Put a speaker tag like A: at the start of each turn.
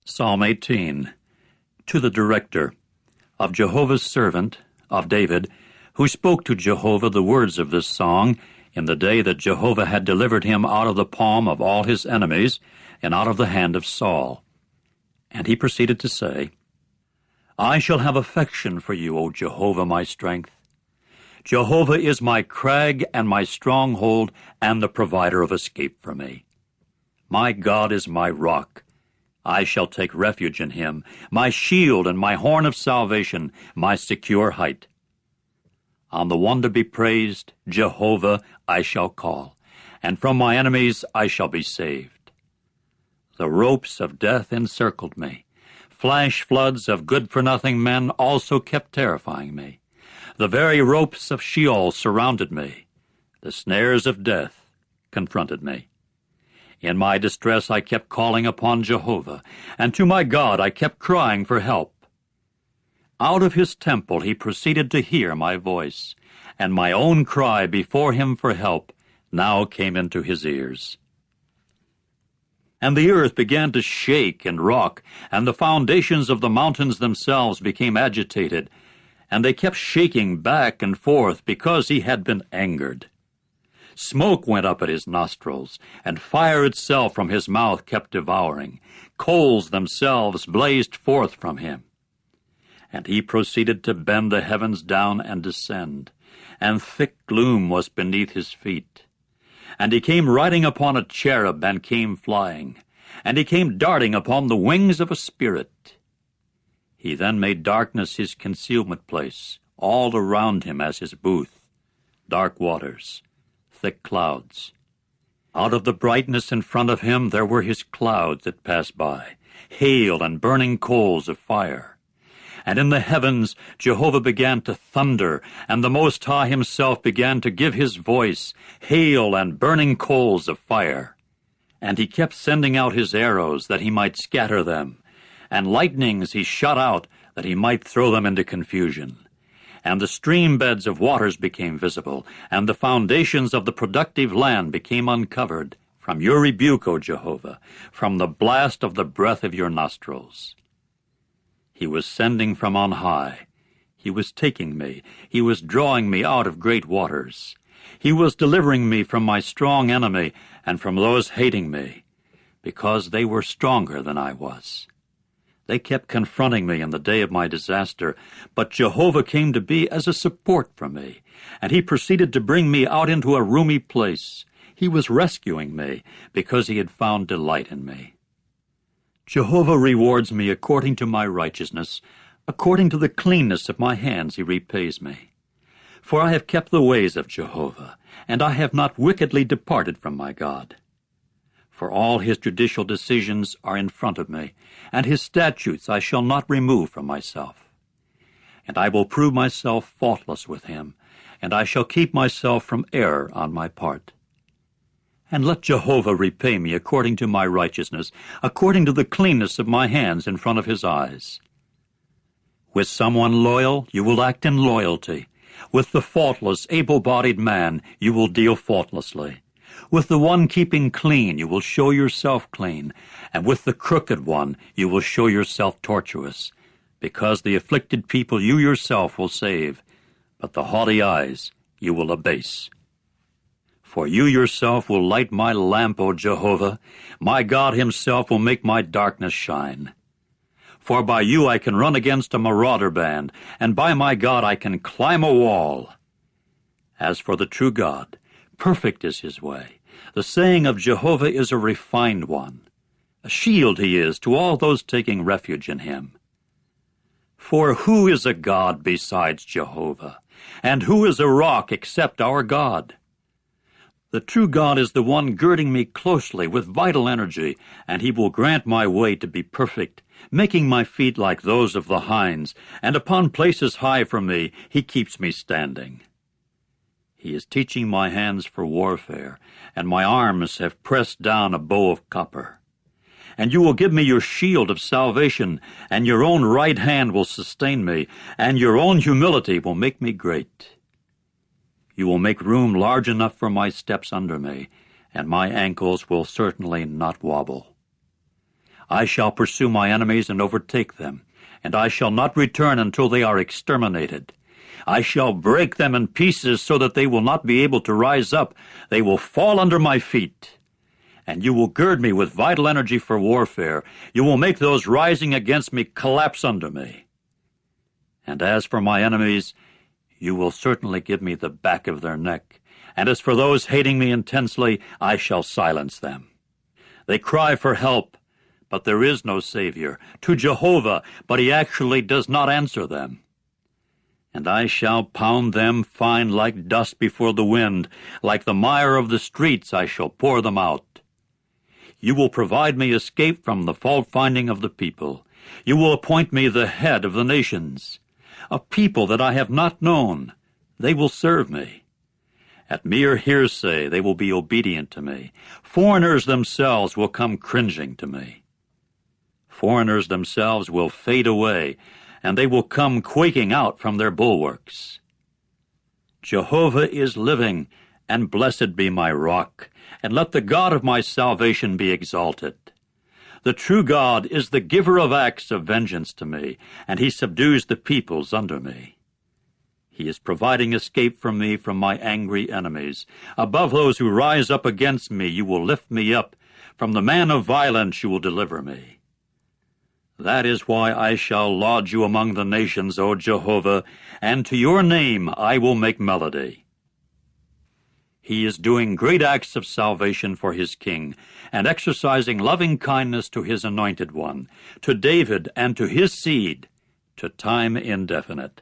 A: Psalm 18. To the director, of Jehovah's servant, of David, who spoke to Jehovah the words of this song in the day that Jehovah had delivered him out of the palm of all his enemies and out of the hand of Saul. And he proceeded to say, I shall have affection for you, O Jehovah, my strength. Jehovah is my crag and my stronghold and the provider of escape for me. My God is my rock. I shall take refuge in him, my shield and my horn of salvation, my secure height. On the one to be praised, Jehovah, I shall call, and from my enemies I shall be saved. The ropes of death encircled me. Flash floods of good-for-nothing men also kept terrifying me. The very ropes of Sheol surrounded me. The snares of death confronted me. In my distress I kept calling upon Jehovah, and to my God I kept crying for help. Out of his temple he proceeded to hear my voice, and my own cry before him for help now came into his ears. And the earth began to shake and rock, and the foundations of the mountains themselves became agitated, and they kept shaking back and forth because he had been angered. Smoke went up at his nostrils, and fire itself from his mouth kept devouring. Coals themselves blazed forth from him. And he proceeded to bend the heavens down and descend, and thick gloom was beneath his feet. And he came riding upon a cherub and came flying, and he came darting upon the wings of a spirit. He then made darkness his concealment place, all around him as his booth, dark waters, thick clouds. Out of the brightness in front of him there were his clouds that passed by, hail and burning coals of fire. And in the heavens Jehovah began to thunder, and the Most High himself began to give his voice, hail and burning coals of fire. And he kept sending out his arrows that he might scatter them, and lightnings he shot out that he might throw them into confusion. And the stream beds of waters became visible, and the foundations of the productive land became uncovered, from your rebuke, O Jehovah, from the blast of the breath of your nostrils. He was sending from on high. He was taking me. He was drawing me out of great waters. He was delivering me from my strong enemy and from those hating me, because they were stronger than I was. They kept confronting me in the day of my disaster, but Jehovah came to be as a support for me, and he proceeded to bring me out into a roomy place. He was rescuing me because he had found delight in me. Jehovah rewards me according to my righteousness. According to the cleanness of my hands he repays me. For I have kept the ways of Jehovah, and I have not wickedly departed from my God. For all his judicial decisions are in front of me, and his statutes I shall not remove from myself. And I will prove myself faultless with him, and I shall keep myself from error on my part. And let Jehovah repay me according to my righteousness, according to the cleanness of my hands in front of his eyes. With someone loyal, you will act in loyalty. With the faultless, able-bodied man, you will deal faultlessly. With the one keeping clean, you will show yourself clean, and with the crooked one, you will show yourself tortuous, because the afflicted people you yourself will save, but the haughty eyes you will abase. For you yourself will light my lamp, O Jehovah. My God himself will make my darkness shine. For by you I can run against a marauder band, and by my God I can climb a wall. As for the true God, perfect is his way. The saying of Jehovah is a refined one. A shield he is to all those taking refuge in him. For who is a God besides Jehovah? And who is a rock except our God? The true God is the one girding me closely with vital energy, and he will grant my way to be perfect, making my feet like those of the hinds, and upon places high from me he keeps me standing. He is teaching my hands for warfare, and my arms have pressed down a bow of copper. And you will give me your shield of salvation, and your own right hand will sustain me, and your own humility will make me great. You will make room large enough for my steps under me, and my ankles will certainly not wobble. I shall pursue my enemies and overtake them, and I shall not return until they are exterminated. I shall break them in pieces so that they will not be able to rise up. They will fall under my feet. And you will gird me with vital energy for warfare. You will make those rising against me collapse under me. And as for my enemies, you will certainly give me the back of their neck. And as for those hating me intensely, I shall silence them. They cry for help, but there is no Savior. To Jehovah, but he actually does not answer them. And I shall pound them fine like dust before the wind. Like the mire of the streets I shall pour them out. You will provide me escape from the fault-finding of the people. You will appoint me the head of the nations. A people that I have not known, they will serve me. At mere hearsay they will be obedient to me. Foreigners themselves will come cringing to me. Foreigners themselves will fade away, and they will come quaking out from their bulwarks. Jehovah is living, and blessed be my rock, and let the God of my salvation be exalted. The true God is the giver of acts of vengeance to me, and he subdues the peoples under me. He is providing escape for me from my angry enemies. Above those who rise up against me, you will lift me up. From the man of violence you will deliver me. That is why I shall lodge you among the nations, O Jehovah, and to your name I will make melody. He is doing great acts of salvation for his king, and exercising loving kindness to his anointed one, to David and to his seed, to time indefinite.